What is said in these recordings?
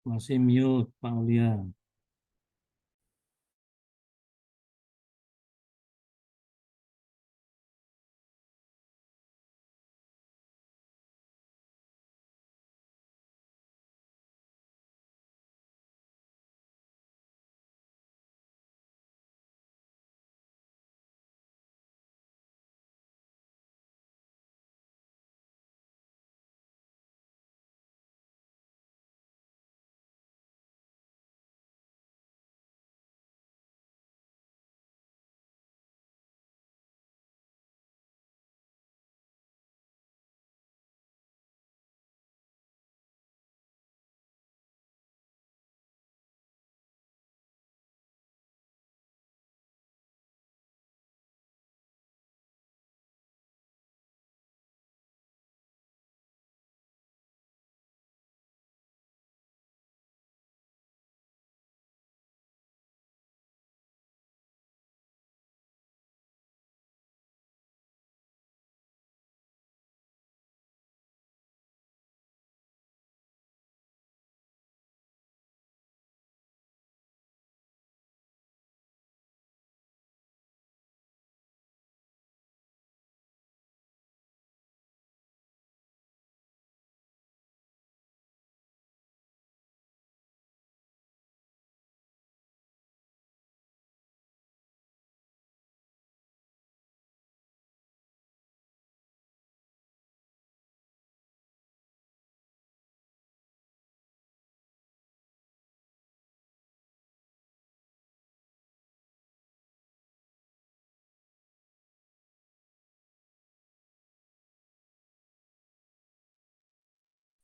Masih mute, Pak Aulia.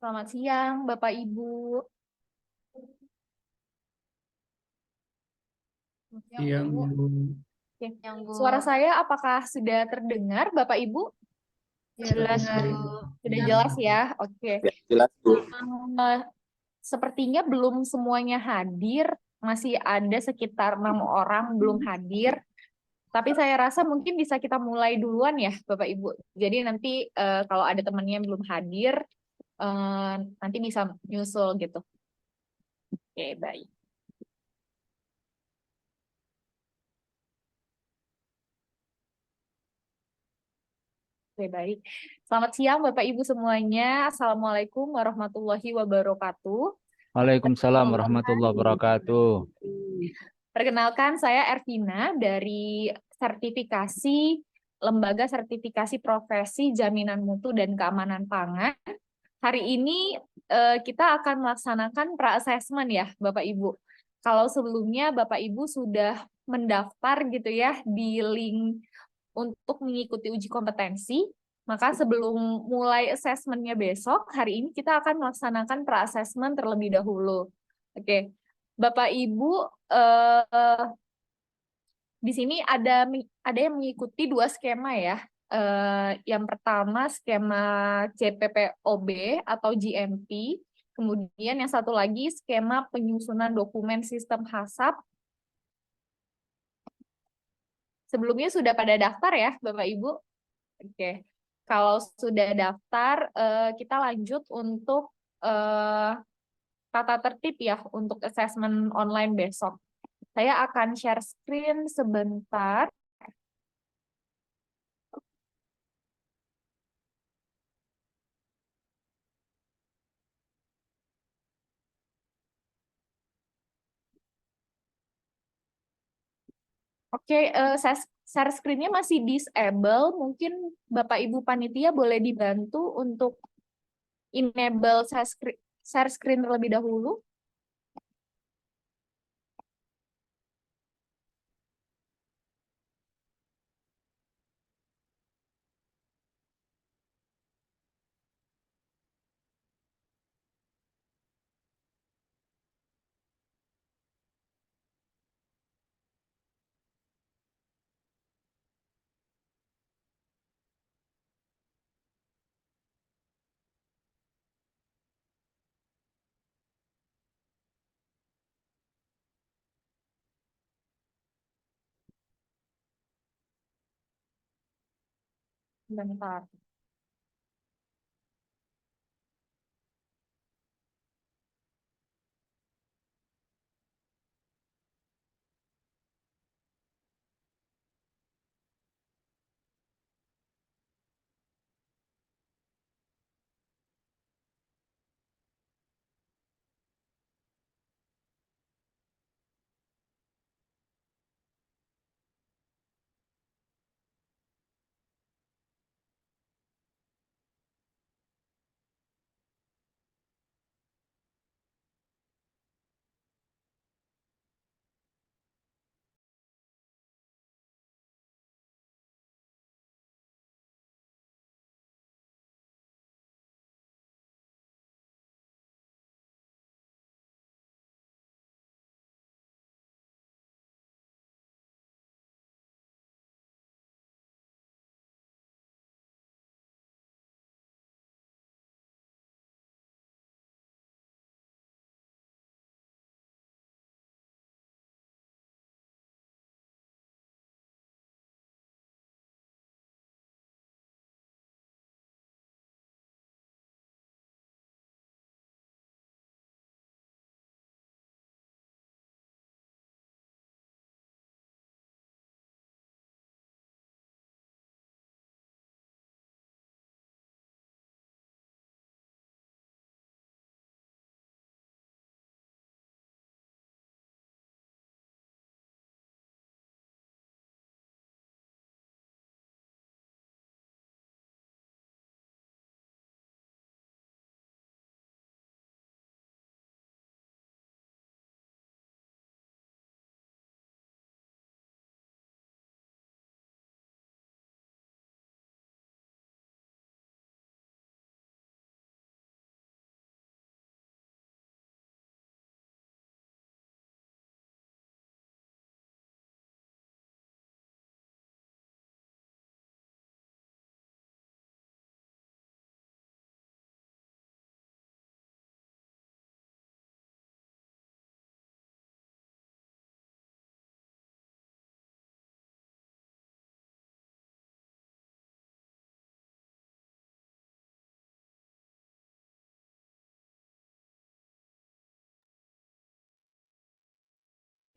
Selamat siang, Bapak Ibu. Selamat siang, Siang, Bu. Bu. Oke. Yang Bu, Suara saya apakah sudah terdengar, Bapak Ibu? jelas Sudah Bu. sudah jelas ya? Oke. Ya, jelas, Bu. Eh, Sepertinya belum semuanya hadir, masih ada sekitar 6 orang belum hadir. Tapi saya rasa mungkin bisa kita mulai duluan ya, Bapak Ibu. Jadi nanti kalau ada temannya yang belum hadir, eh, nanti bisa nyusul gitu. Oke, baik. Oke, baik. Selamat siang Bapak Ibu semuanya. Assalamualaikum warahmatullahi wabarakatuh. Waalaikumsalam warahmatullahi wabarakatuh. Perkenalkan, saya Ervina dari sertifikasi Lembaga Sertifikasi Profesi Jaminan Mutu dan Keamanan Pangan. Hari ini kita akan melaksanakan pra-assessment ya, Bapak Ibu. Kalau sebelumnya Bapak Ibu sudah mendaftar gitu ya di link untuk mengikuti uji kompetensi, maka sebelum mulai assessment-nya besok, hari ini kita akan melaksanakan pra-assessment terlebih dahulu. Oke, Bapak Ibu, di sini ada yang mengikuti 2 skema ya. Yang pertama skema CPPOB atau GMP, kemudian yang satu lagi skema penyusunan dokumen sistem HACCP. Sebelumnya sudah pada daftar ya, Bapak Ibu? Oke, kalau sudah daftar, kita lanjut untuk tata tertib ya untuk assessment online besok. Saya akan share screen sebentar. Oke, share screen-nya masih disable. Mungkin Bapak Ibu Panitia boleh dibantu untuk enable share screen terlebih dahulu. Bentar.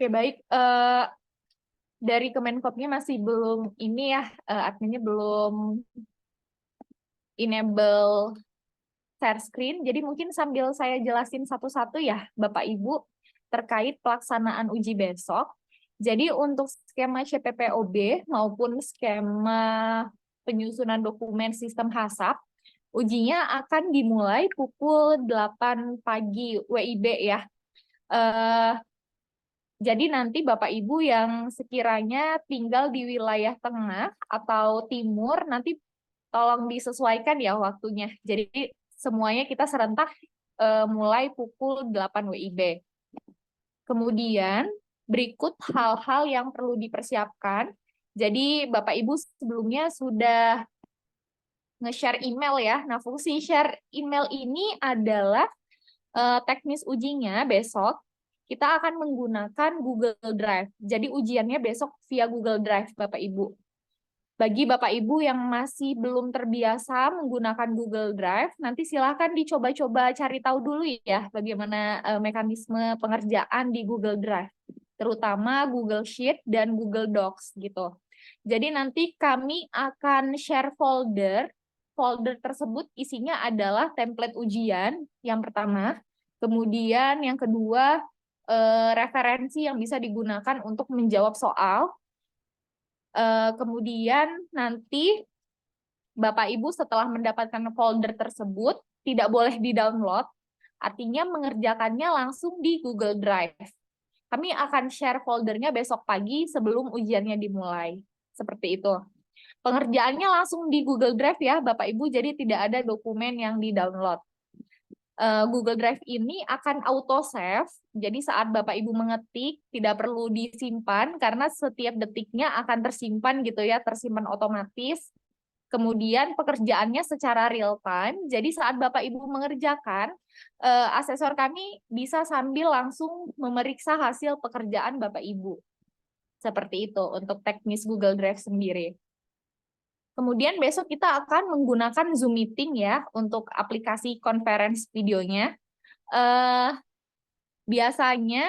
Oke, baik. Dari Kemenkopnya masih belum ini ya, adminnya belum enable share screen. Jadi mungkin sambil saya jelasin satu-satu ya, Bapak Ibu, terkait pelaksanaan uji besok. Jadi untuk skema CPPOB maupun skema penyusunan dokumen sistem HACCP, ujinya akan dimulai pukul 8 pagi WIB ya. Jadi nanti Bapak Ibu yang sekiranya tinggal di wilayah tengah atau timur, nanti tolong disesuaikan ya waktunya. Jadi semuanya kita serentak mulai pukul 8 WIB. Kemudian berikut hal-hal yang perlu dipersiapkan. Jadi Bapak Ibu sebelumnya sudah nge-share email ya. Nah, fungsi share email ini adalah teknis ujinya besok kita akan menggunakan Google Drive. Jadi ujiannya besok via Google Drive, Bapak Ibu. Bagi Bapak Ibu yang masih belum terbiasa menggunakan Google Drive, nanti silakan dicoba-coba cari tahu dulu ya bagaimana mekanisme pengerjaan di Google Drive, terutama Google Sheet dan Google Docs gitu. Jadi nanti kami akan share folder. Folder tersebut isinya adalah template ujian yang pertama, kemudian yang kedua referensi yang bisa digunakan untuk menjawab soal. Kemudian nanti Bapak Ibu setelah mendapatkan folder tersebut tidak boleh di-download, artinya mengerjakannya langsung di Google Drive. Kami akan share foldernya besok pagi sebelum ujiannya dimulai. Seperti itu. Pengerjaannya langsung di Google Drive ya Bapak Ibu, jadi tidak ada dokumen yang di-download. Google Drive ini akan auto save, jadi saat Bapak Ibu mengetik tidak perlu disimpan karena setiap detiknya akan tersimpan gitu ya, tersimpan otomatis. Kemudian pekerjaannya secara real time, jadi saat Bapak Ibu mengerjakan, asesor kami bisa sambil langsung memeriksa hasil pekerjaan Bapak Ibu. Seperti itu untuk teknis Google Drive sendiri. Kemudian besok kita akan menggunakan Zoom Meeting ya untuk aplikasi conference videonya. Biasanya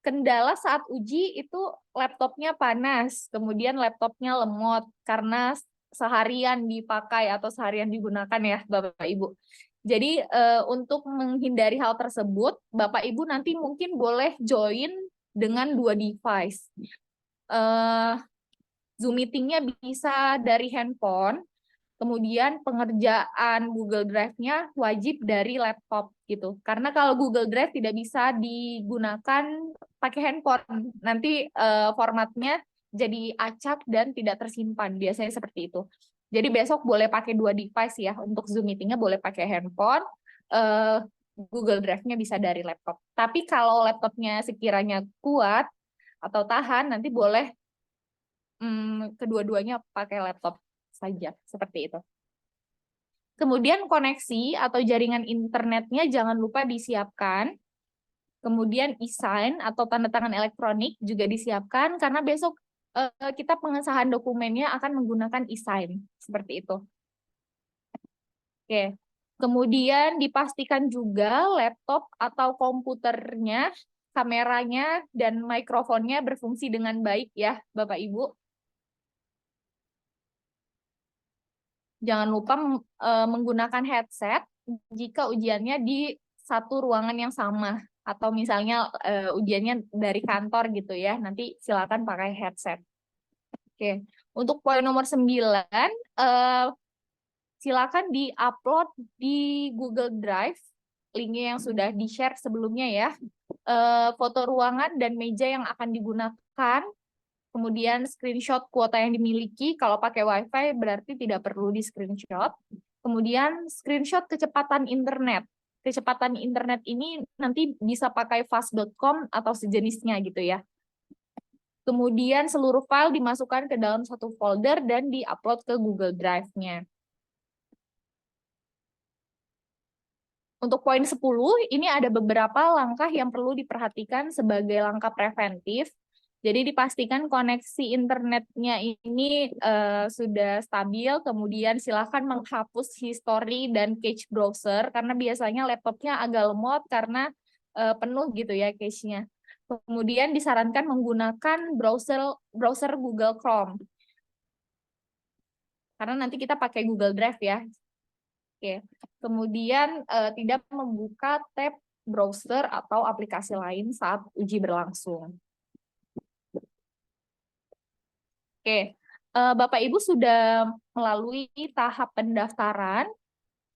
kendala saat uji itu laptopnya panas, kemudian laptopnya lemot karena seharian dipakai atau seharian digunakan ya Bapak Ibu. Jadi untuk menghindari hal tersebut, Bapak Ibu nanti mungkin boleh join dengan 2 device. Zoom meeting-nya bisa dari handphone, kemudian pengerjaan Google Drive-nya wajib dari laptop gitu. Karena kalau Google Drive tidak bisa digunakan pakai handphone, nanti formatnya jadi acak dan tidak tersimpan, biasanya seperti itu. Jadi besok boleh pakai 2 device ya, untuk Zoom meeting-nya boleh pakai handphone, Google Drive-nya bisa dari laptop. Tapi kalau laptopnya sekiranya kuat atau tahan, nanti boleh kedua-duanya pakai laptop saja, seperti itu. Kemudian koneksi atau jaringan internetnya jangan lupa disiapkan. Kemudian e-sign atau tanda tangan elektronik juga disiapkan, karena besok kita pengesahan dokumennya akan menggunakan e-sign, seperti itu. Oke. Kemudian dipastikan juga laptop atau komputernya, kameranya, dan mikrofonnya berfungsi dengan baik ya, Bapak Ibu. Jangan lupa menggunakan headset jika ujiannya di satu ruangan yang sama, atau misalnya ujiannya dari kantor gitu ya, nanti silakan pakai headset. Oke, untuk poin nomor 9, silakan di-upload di Google Drive, linknya yang sudah di-share sebelumnya ya, foto ruangan dan meja yang akan digunakan, kemudian screenshot kuota yang dimiliki. Kalau pakai WiFi berarti tidak perlu di screenshot. Kemudian screenshot kecepatan internet. Kecepatan internet ini nanti bisa pakai fast.com atau sejenisnya gitu ya. Kemudian seluruh file dimasukkan ke dalam satu folder dan di-upload ke Google Drive-nya. Untuk poin 10, ini ada beberapa langkah yang perlu diperhatikan sebagai langkah preventif. Jadi dipastikan koneksi internetnya ini sudah stabil, kemudian silakan menghapus history dan cache browser, karena biasanya laptopnya agak lemot karena penuh gitu ya cache-nya. Kemudian disarankan menggunakan browser Google Chrome. Karena nanti kita pakai Google Drive ya. Oke. Kemudian tidak membuka tab browser atau aplikasi lain saat uji berlangsung. Oke. Bapak Ibu sudah melalui tahap pendaftaran,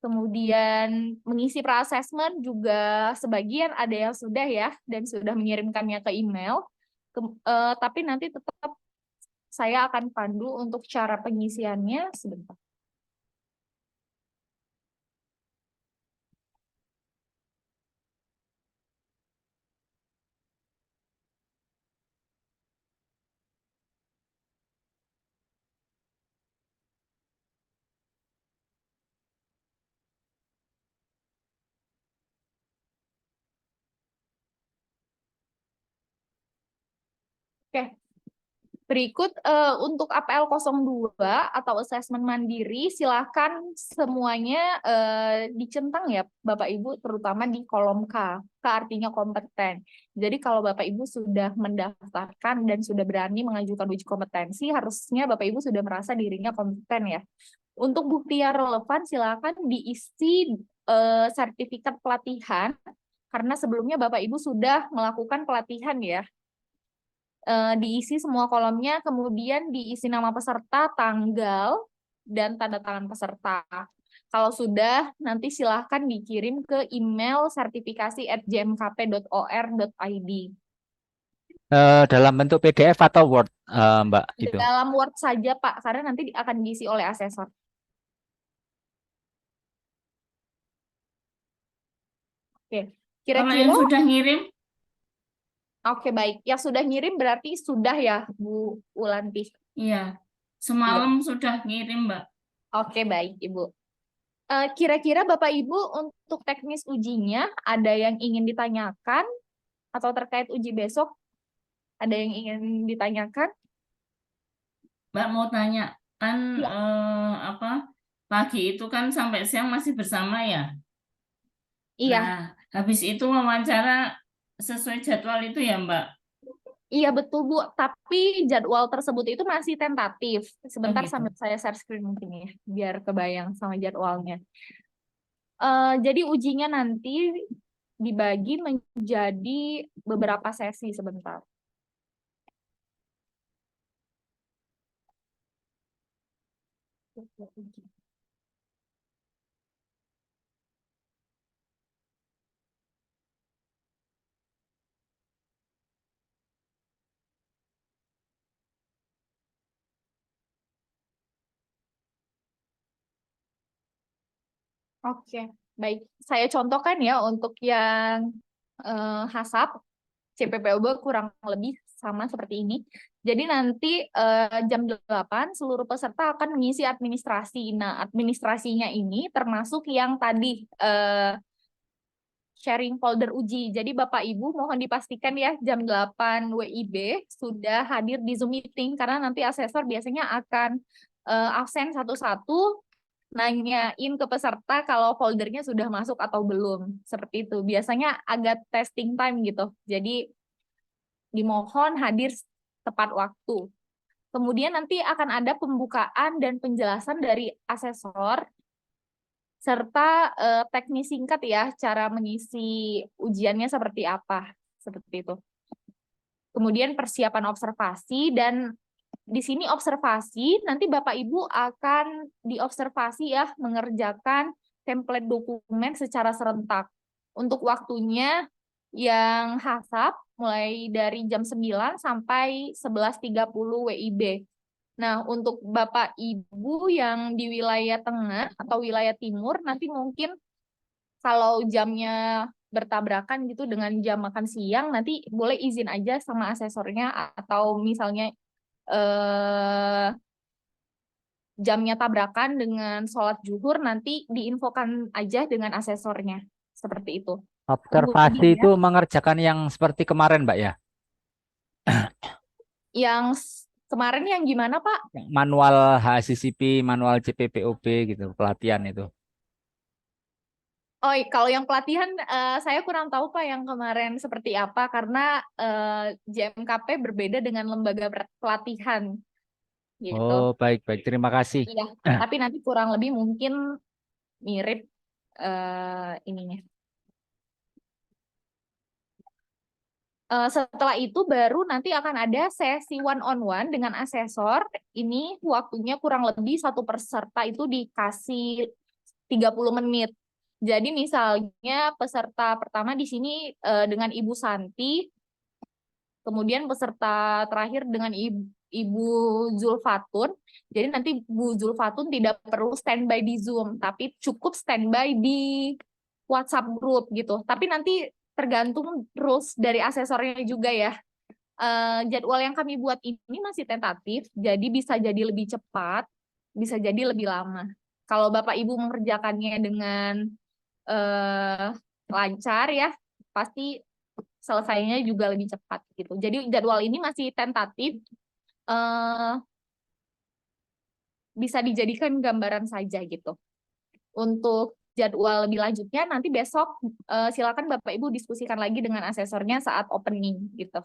kemudian mengisi pra-assessment juga sebagian ada yang sudah ya, dan sudah mengirimkannya ke email. Tapi nanti tetap saya akan pandu untuk cara pengisiannya sebentar. Oke. Berikut untuk APL 02 atau assessment mandiri, silakan semuanya dicentang ya Bapak Ibu, terutama di kolom K. K artinya kompeten. Jadi kalau Bapak Ibu sudah mendaftarkan dan sudah berani mengajukan uji kompetensi, harusnya Bapak Ibu sudah merasa dirinya kompeten ya. Untuk bukti yang relevan, silakan diisi sertifikat pelatihan, karena sebelumnya Bapak Ibu sudah melakukan pelatihan ya. Diisi semua kolomnya, kemudian diisi nama peserta, tanggal, dan tanda tangan peserta. Kalau sudah, nanti silahkan dikirim ke email sertifikasi@jmkp.or.id. Dalam bentuk PDF atau Word, Mbak itu? Dalam Word saja, Pak, karena nanti akan diisi oleh asesor. Oke, Kalau kira-kira, yang sudah ngirim, oke baik. Yang sudah ngirim berarti sudah ya, Bu Ulanti? iya. Iya. Semalam sudah ngirim, Mbak. Oke, baik, Ibu. Kira-kira Bapak Ibu untuk teknis ujinya ada yang ingin ditanyakan atau terkait uji besok ada yang ingin ditanyakan? Mbak mau tanya, kan Ya. pagi itu kan sampai siang masih bersama ya. Iya, Nah, habis itu wawancara sesuai jadwal itu ya, Mbak. iya betul Bu. Tapi jadwal tersebut itu masih tentatif. Oh Sebentar gitu. sambil saya share screen mungkin ya, biar kebayang sama jadwalnya. Jadi ujinya nanti dibagi menjadi beberapa sesi sebentar. Oke, baik. Saya contohkan ya untuk yang HASAP, CPPOB kurang lebih sama seperti ini. Jadi nanti jam 8 seluruh peserta akan mengisi administrasi. Nah, administrasinya ini termasuk yang tadi sharing folder uji. Jadi Bapak Ibu mohon dipastikan ya jam 8 WIB sudah hadir di Zoom meeting karena nanti asesor biasanya akan absen satu-satu nanyain ke peserta kalau foldernya sudah masuk atau belum. Seperti itu. Biasanya agak testing time gitu. Jadi dimohon hadir tepat waktu. Kemudian nanti akan ada pembukaan dan penjelasan dari asesor serta teknis singkat ya cara mengisi ujiannya seperti apa. Seperti itu. Kemudian persiapan observasi, dan di sini observasi nanti Bapak Ibu akan diobservasi ya mengerjakan template dokumen secara serentak. Untuk waktunya yang HASAP mulai dari jam 9 sampai 11.30 WIB. Nah, untuk Bapak Ibu yang di wilayah tengah atau wilayah timur, nanti mungkin kalau jamnya bertabrakan gitu dengan jam makan siang, nanti boleh izin aja sama asesornya, atau misalnya jamnya tabrakan dengan sholat zuhur, nanti diinfokan aja dengan asesornya. Seperti itu. Observasi itu Kemudian mengerjakan yang seperti kemarin, Mbak ya? yang kemarin yang gimana, Pak? Yang manual HACCP, manual CPPOB gitu, pelatihan itu. Oh, kalau yang pelatihan saya kurang tahu Pak yang kemarin seperti apa karena JMKP berbeda dengan lembaga pelatihan gitu. Oh, baik-baik. Terima kasih. Iya, tapi nanti kurang lebih mungkin mirip ininya. Setelah itu baru nanti akan ada sesi one-on-one dengan asesor. Ini waktunya kurang lebih satu peserta itu dikasih 30 menit. Jadi misalnya peserta pertama di sini dengan Ibu Santi, kemudian peserta terakhir dengan Ibu Zulfatun. Jadi nanti Bu Zulfatun tidak perlu standby di Zoom, tapi cukup standby di WhatsApp group gitu. Tapi nanti tergantung rules dari asesornya juga ya. Jadwal yang kami buat ini masih tentatif, jadi bisa jadi lebih cepat, bisa jadi lebih lama. Kalau Bapak Ibu mengerjakannya dengan lancar ya, pasti selesainya juga lebih cepat gitu. Jadi jadwal ini masih tentatif, bisa dijadikan gambaran saja gitu. Untuk jadwal lebih lanjutnya nanti besok silakan Bapak Ibu diskusikan lagi dengan asesornya saat opening gitu.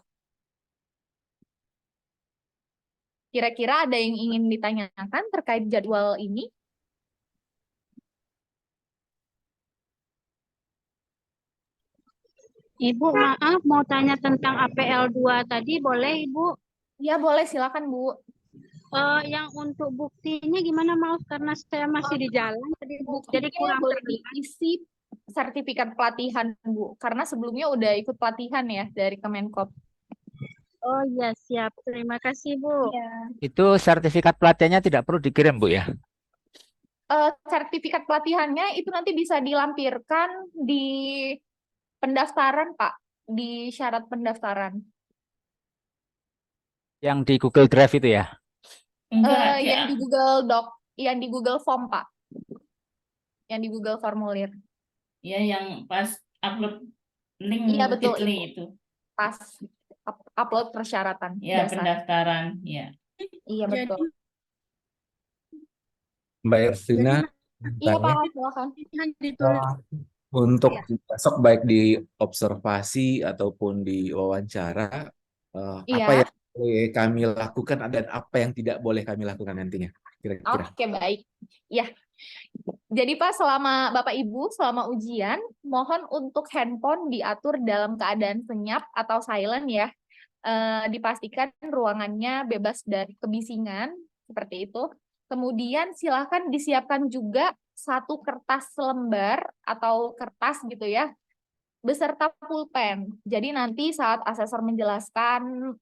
Kira-kira ada yang ingin ditanyakan terkait jadwal ini? Ibu, maaf mau tanya tentang APL 2 tadi, boleh Ibu? Ya boleh, silakan Bu. Yang untuk buktinya gimana, maaf karena saya masih di jalan, jadi kurang boleh terlihat. diisi sertifikat pelatihan Bu, karena sebelumnya udah ikut pelatihan ya dari Kemenkop. Oh iya, siap. Terima kasih Bu. Ya. Itu sertifikat pelatihannya tidak perlu dikirim, Bu ya? Sertifikat pelatihannya itu nanti bisa dilampirkan di pendaftaran Pak, di syarat pendaftaran. Yang di Google Drive itu ya? Enggak, Yang di Google Doc, yang di Google Form Pak, yang di Google Formulir. ya yang pas upload link Iya betul Bitly Ibu. itu. Pas upload persyaratan Ya, dasar. pendaftaran, ya. Iya betul. Mbak Ervina, Iya tanya, Pak, silakan. untuk Iya. besok baik di observasi ataupun di wawancara, apa Iya. yang boleh kami lakukan dan apa yang tidak boleh kami lakukan nantinya? Kira-kira. Oke, baik. Ya. Jadi Pak, selama Bapak Ibu selama ujian, mohon untuk handphone diatur dalam keadaan senyap atau silent ya. Dipastikan ruangannya bebas dari kebisingan seperti itu. Kemudian silakan disiapkan juga satu kertas lembar atau kertas gitu ya, beserta pulpen. Jadi nanti saat asesor menjelaskan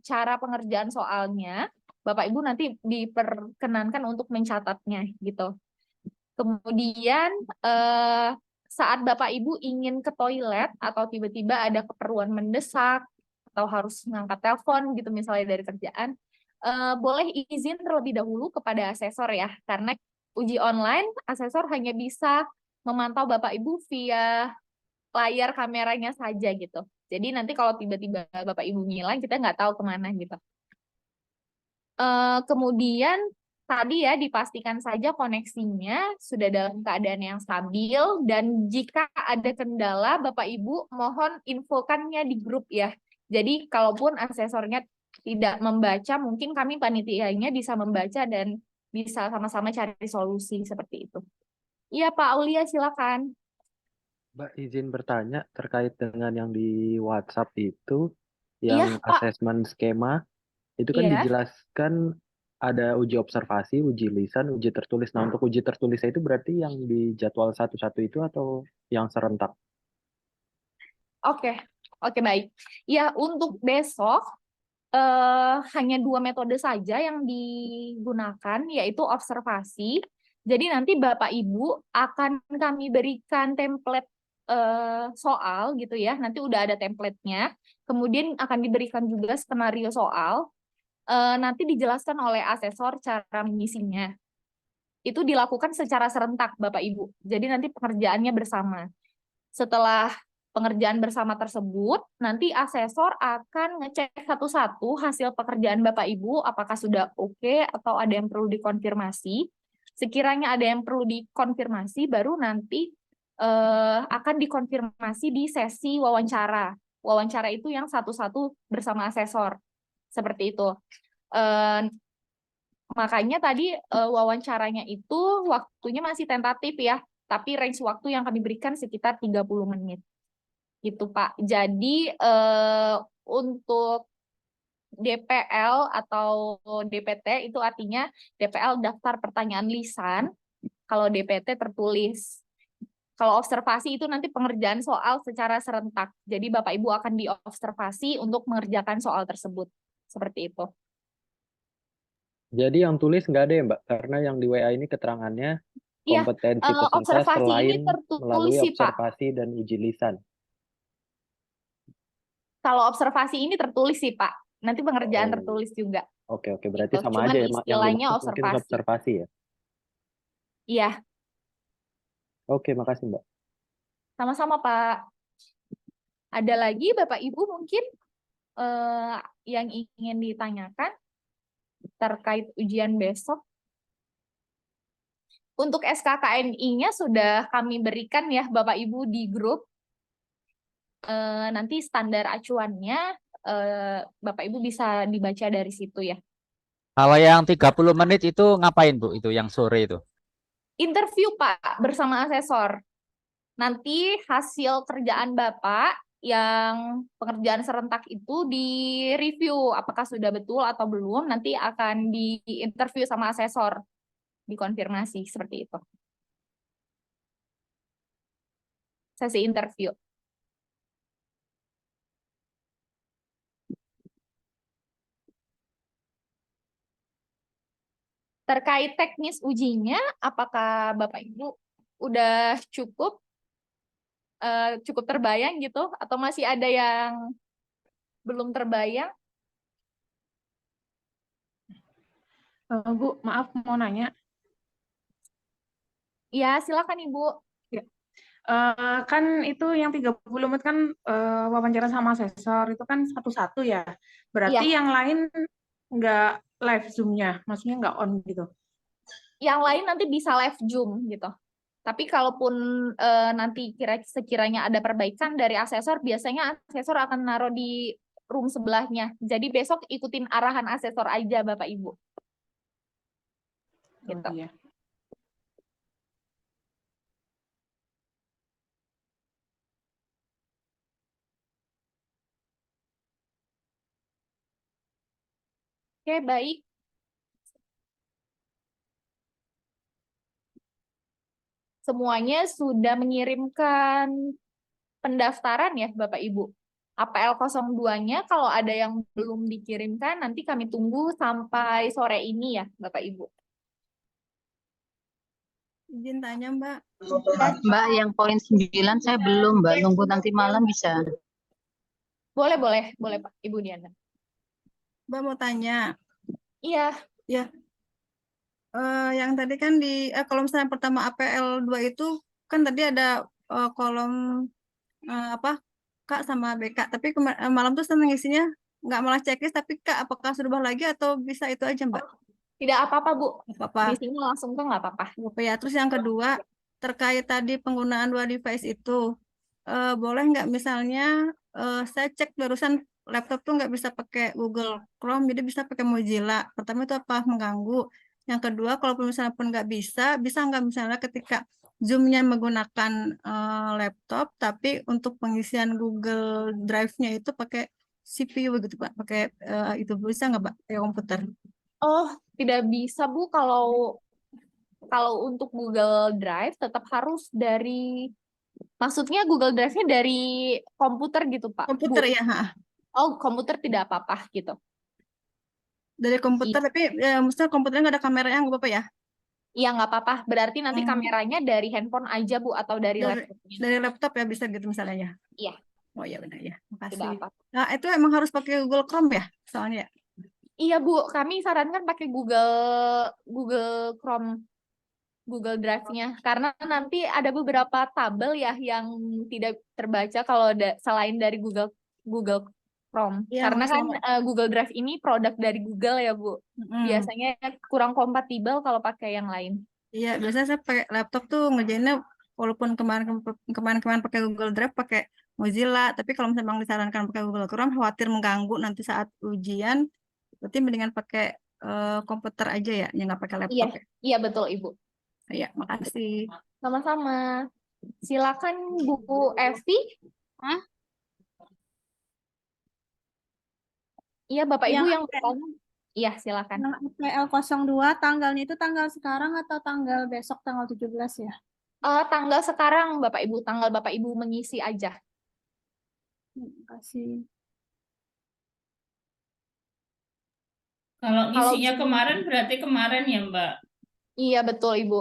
cara pengerjaan soalnya, Bapak Ibu nanti diperkenankan untuk mencatatnya gitu. Kemudian saat Bapak Ibu ingin ke toilet atau tiba-tiba ada keperluan mendesak atau harus ngangkat telepon gitu misalnya dari kerjaan, boleh izin terlebih dahulu kepada asesor ya, karena uji online asesor hanya bisa memantau Bapak Ibu via layar kameranya saja gitu. Jadi nanti kalau tiba-tiba Bapak Ibu ngilang, kita nggak tahu kemana gitu. Kemudian tadi ya dipastikan saja koneksinya sudah dalam keadaan yang stabil, dan jika ada kendala Bapak Ibu mohon infokannya di grup ya. Jadi kalaupun asesornya tidak membaca, mungkin kami panitianya bisa membaca dan bisa sama-sama cari solusi seperti itu. Iya Pak Aulia, silakan. Mbak, izin bertanya terkait dengan yang di WhatsApp itu, Iya, yang Pak. asesmen skema, itu kan Iya. dijelaskan ada uji observasi, uji lisan, uji tertulis. Nah, untuk uji tertulis itu berarti yang di jadwal satu-satu itu atau yang serentak? Oke, baik. Ya, untuk besok hanya 2 metode saja yang digunakan, yaitu observasi. Jadi nanti Bapak Ibu akan kami berikan template soal gitu ya. Nanti udah ada template-nya. Kemudian akan diberikan juga skenario soal. Nanti dijelaskan oleh asesor cara mengisinya. Itu dilakukan secara serentak Bapak Ibu. Jadi nanti pengerjaannya bersama. Setelah pengerjaan bersama tersebut, nanti asesor akan ngecek satu-satu hasil pekerjaan Bapak Ibu, apakah sudah oke atau ada yang perlu dikonfirmasi. Sekiranya ada yang perlu dikonfirmasi, baru nanti akan dikonfirmasi di sesi wawancara. Wawancara itu yang satu-satu bersama asesor. Seperti itu. Eh, Makanya tadi wawancaranya itu waktunya masih tentatif ya, tapi range waktu yang kami berikan sekitar 30 menit. Gitu, Pak. Jadi untuk DPL atau DPT itu artinya DPL daftar pertanyaan lisan, kalau DPT tertulis. Kalau observasi itu nanti pengerjaan soal secara serentak. Jadi Bapak Ibu akan diobservasi untuk mengerjakan soal tersebut. Seperti itu. Jadi yang tulis nggak ada ya, Mbak? Karena yang di WA ini keterangannya Iya, kompetensi peserta observasi ini selain tertulis melalui sih, Pak. observasi dan uji lisan. Kalau observasi ini tertulis sih, Pak. Nanti pengerjaan Oh, tertulis juga. oke, berarti Gitu. sama Cuman aja ya, Mak. Yang istilahnya dimaksud mungkin observasi. observasi ya. Iya, Oke, makasih, Mbak. sama-sama, Pak. Ada lagi Bapak Ibu mungkin yang ingin ditanyakan terkait ujian besok? Untuk SKKNI-nya sudah kami berikan ya Bapak Ibu di grup. Nanti standar acuannya Bapak Ibu bisa dibaca dari situ ya. Kalau yang 30 menit itu ngapain, Bu? Itu yang sore itu. Interview Pak bersama asesor. Nanti hasil kerjaan Bapak yang pengerjaan serentak itu di-review apakah sudah betul atau belum, nanti akan di-interview sama asesor, dikonfirmasi seperti itu. Sesi interview. Terkait teknis ujinya, apakah Bapak Ibu udah cukup terbayang gitu, atau masih ada yang belum terbayang? Bu, maaf mau nanya. Ya, silakan Ibu. Kan itu yang 30 menit kan wawancara sama asesor, itu kan satu-satu ya. Berarti Iya. yang lain nggak live Zoom-nya, maksudnya nggak on gitu. Yang lain nanti bisa live Zoom gitu. Tapi kalaupun nanti sekiranya ada perbaikan dari asesor, biasanya asesor akan naruh di room sebelahnya. Jadi besok ikutin arahan asesor aja Bapak Ibu. Gitu. Oh, iya. Oke, baik. Semuanya sudah mengirimkan pendaftaran ya Bapak Ibu. APL 02-nya kalau ada yang belum dikirimkan, nanti kami tunggu sampai sore ini ya Bapak Ibu. Izin tanya Mbak. Mbak, yang poin 9 saya belum, Mbak. Nunggu nanti malam bisa. Boleh Pak Ibu Diana. Mbak mau tanya. Iya. Ya. Yang tadi kan di kalau misalnya pertama APL 2 itu kan tadi ada kolom Kak sama BK, tapi malam tuh seneng isinya nggak malah checklist, tapi Kak apakah sudah berubah lagi atau bisa itu aja Mbak? Tidak apa-apa Bu. Apa-apa. Isinya langsung tuh nggak apa-apa. Ya, terus yang kedua terkait tadi penggunaan 2 device itu, boleh nggak misalnya saya cek barusan laptop tuh nggak bisa pakai Google Chrome, jadi bisa pakai Mozilla. Pertama itu apa mengganggu? Yang kedua, kalaupun misalnya pun nggak bisa nggak misalnya ketika Zoom-nya menggunakan laptop, tapi untuk pengisian Google Drive-nya itu pakai CPU gitu Pak, pakai itu bisa nggak Pak, pakai komputer? Oh, tidak bisa Bu. Kalau untuk Google Drive tetap harus dari, maksudnya Google Drive-nya dari komputer gitu Pak? Komputer Bu. ya. Oh, komputer tidak apa-apa gitu. Dari komputer, tapi maksudnya komputernya nggak ada kameranya nggak apa-apa ya? Iya, nggak apa-apa. Berarti nanti kameranya dari handphone aja Bu, atau dari laptopnya. Dari laptop ya bisa gitu misalnya ya? Iya. Oh iya benar ya. Makasih. Tidak apa-apa. Nah itu emang harus pakai Google Chrome ya soalnya ya? Iya Bu, kami sarankan pakai Google Chrome, Google Drive-nya, karena nanti ada beberapa tabel ya yang tidak terbaca kalau selain dari Google Chrome. Ya, Karena kan Google Drive ini produk dari Google ya Bu. Biasanya kurang kompatibel kalau pakai yang lain. Iya, biasanya saya pakai laptop tuh ngerjainnya walaupun kemarin pakai Google Drive pakai Mozilla, tapi kalau misalnya Bang disarankan pakai Google Chrome khawatir mengganggu nanti saat ujian, berarti mendingan pakai komputer aja ya, yang nggak pakai Iya, laptop ya. iya betul Ibu. Ya, makasih. Sama-sama. Silakan Bu Evi. Hah? Iya, Bapak Ibu Yang yang bertanya. Iya, silakan. Yang APL 02 tanggalnya itu tanggal sekarang atau tanggal besok tanggal 17 ya? Tanggal sekarang Bapak Ibu, tanggal Bapak Ibu mengisi aja. Terima kasih. Kalau Kalau ngisinya Zoom- kemarin berarti kemarin ya, Mbak. Iya, betul Ibu.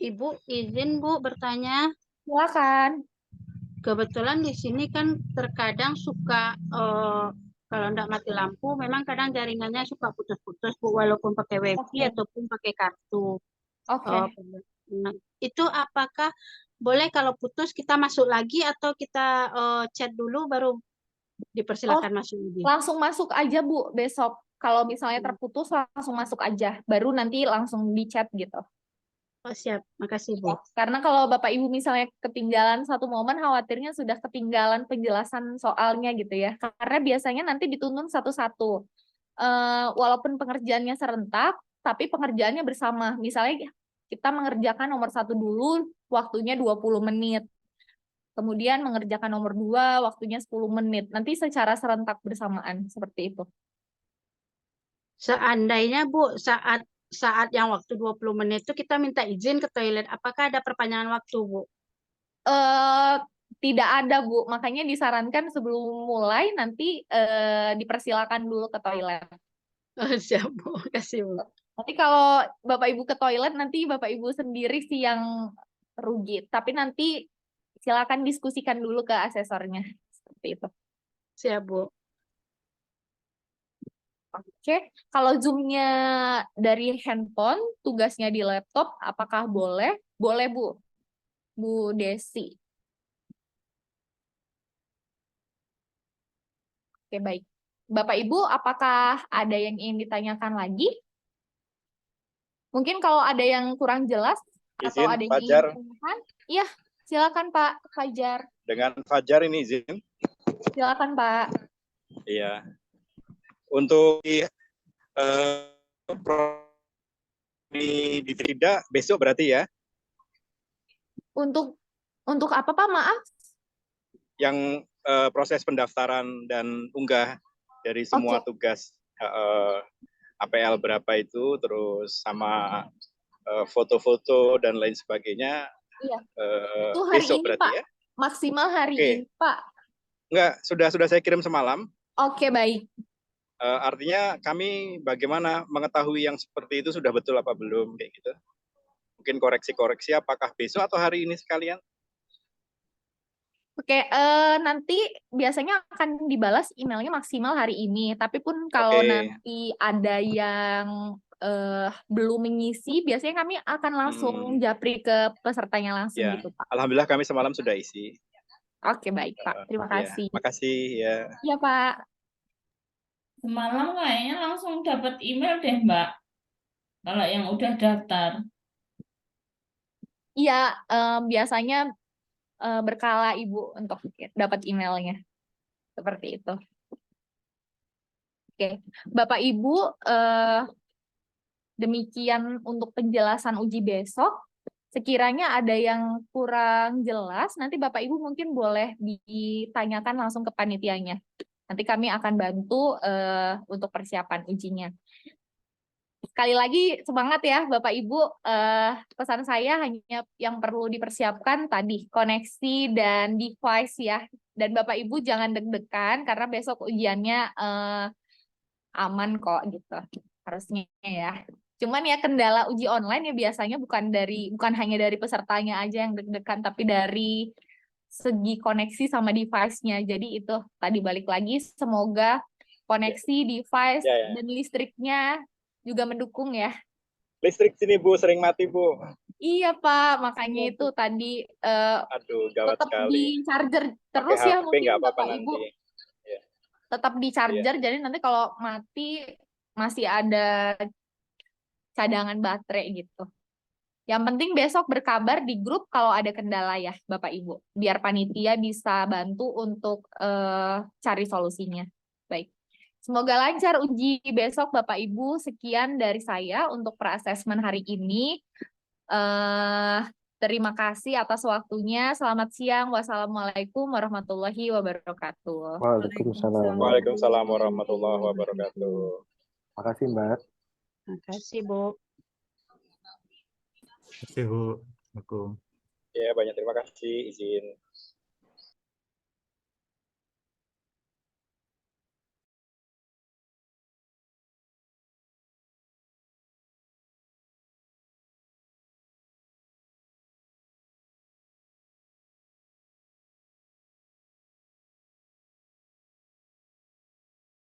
Ibu izin Bu bertanya. Silakan. Kebetulan di sini kan terkadang suka kalau enggak mati lampu, memang kadang jaringannya suka putus-putus Bu, walaupun pakai wifi Oke. ataupun pakai kartu. Oke. Nah, itu apakah boleh kalau putus kita masuk lagi atau kita chat dulu baru dipersilakan masuk lagi? Langsung masuk aja Bu besok. Kalau misalnya terputus langsung masuk aja. Baru nanti langsung di chat gitu. Oh, siap. Makasih Bu. Karena kalau Bapak Ibu misalnya ketinggalan satu momen, khawatirnya sudah ketinggalan penjelasan soalnya gitu ya. Karena biasanya nanti dituntun satu-satu. Walaupun pengerjaannya serentak, tapi pengerjaannya bersama. Misalnya kita mengerjakan nomor 1 dulu, waktunya 20 menit. Kemudian mengerjakan nomor 2, waktunya 10 menit. Nanti secara serentak bersamaan, seperti itu. Seandainya Bu, saat yang waktu 20 menit itu kita minta izin ke toilet, apakah ada perpanjangan waktu Bu? Tidak ada Bu, makanya disarankan sebelum mulai nanti dipersilakan dulu ke toilet. Oh, siap Bu, kasih Bu. Nanti kalau Bapak Ibu ke toilet, nanti Bapak Ibu sendiri sih yang rugi. Tapi nanti silakan diskusikan dulu ke asesornya. Seperti itu. Siap Bu. Oke, kalau Zoom-nya dari handphone, tugasnya di laptop, apakah boleh? Boleh Bu, Bu Desi. Oke, baik. Bapak Ibu, apakah ada yang ingin ditanyakan lagi? Mungkin kalau ada yang kurang jelas atau Izin, ada yang ingin Fajar. ditanyakan, iya, silakan Pak Fajar. Dengan Fajar ini izin. Silakan Pak. Iya. Untuk di tidak besok berarti ya? Untuk apa Pak? Maaf. Yang proses pendaftaran dan unggah dari semua tugas APL berapa itu, terus sama foto-foto dan lain sebagainya. Iya. Itu hari Besok ini berarti Pak. ya? Maksimal hari Oke. ini Pak. Enggak, sudah saya kirim semalam. Oke, baik. Artinya kami bagaimana mengetahui yang seperti itu sudah betul apa belum kayak gitu. Mungkin koreksi-koreksi apakah besok atau hari ini sekalian? Oke, nanti biasanya akan dibalas emailnya maksimal hari ini. Tapi pun kalau Oke. nanti ada yang belum mengisi, biasanya kami akan langsung japri ke pesertanya langsung Ya, gitu Pak. alhamdulillah kami semalam sudah isi. Oke, baik Pak. Terima kasih. Ya, makasih ya. Iya Pak. Semalam kayaknya langsung dapat email deh, Mbak. Kalau yang udah daftar. Iya, biasanya berkala Ibu untuk dapat emailnya. Seperti itu. Oke, Bapak Ibu, demikian untuk penjelasan uji besok. Sekiranya ada yang kurang jelas, nanti Bapak Ibu mungkin boleh ditanyakan langsung ke panitianya. Nanti kami akan bantu untuk persiapan ujinya. Sekali lagi semangat ya Bapak Ibu, pesan saya hanya yang perlu dipersiapkan tadi, koneksi dan device ya. Dan Bapak Ibu jangan deg-degan karena besok ujiannya aman kok gitu, harusnya ya. Cuman ya kendala uji online ya biasanya bukan hanya dari pesertanya aja yang deg-degan, tapi dari segi koneksi sama device-nya. Jadi itu tadi balik lagi, semoga koneksi, device, dan listriknya juga mendukung ya. Listrik sini Bu, sering mati Bu. Iya Pak, makanya itu tadi Aduh, gawat tetap sekali. di charger terus Pakai ya HP mungkin nggak apa-apa Bapak Ibu. nanti. Ya. Tetap di charger, jadi nanti kalau mati masih ada cadangan baterai gitu. Yang penting besok berkabar di grup kalau ada kendala ya, Bapak Ibu. Biar panitia bisa bantu untuk cari solusinya. Baik. Semoga lancar uji besok, Bapak Ibu. Sekian dari saya untuk per-assessment hari ini. Terima kasih atas waktunya. Selamat siang. Wassalamualaikum warahmatullahi wabarakatuh. Waalaikumsalam. Waalaikumsalam warahmatullahi wabarakatuh. Makasih Mbak. Makasih, Bu. Terima kasih Bu. Assalamualaikum. Ya, banyak terima kasih. Izin.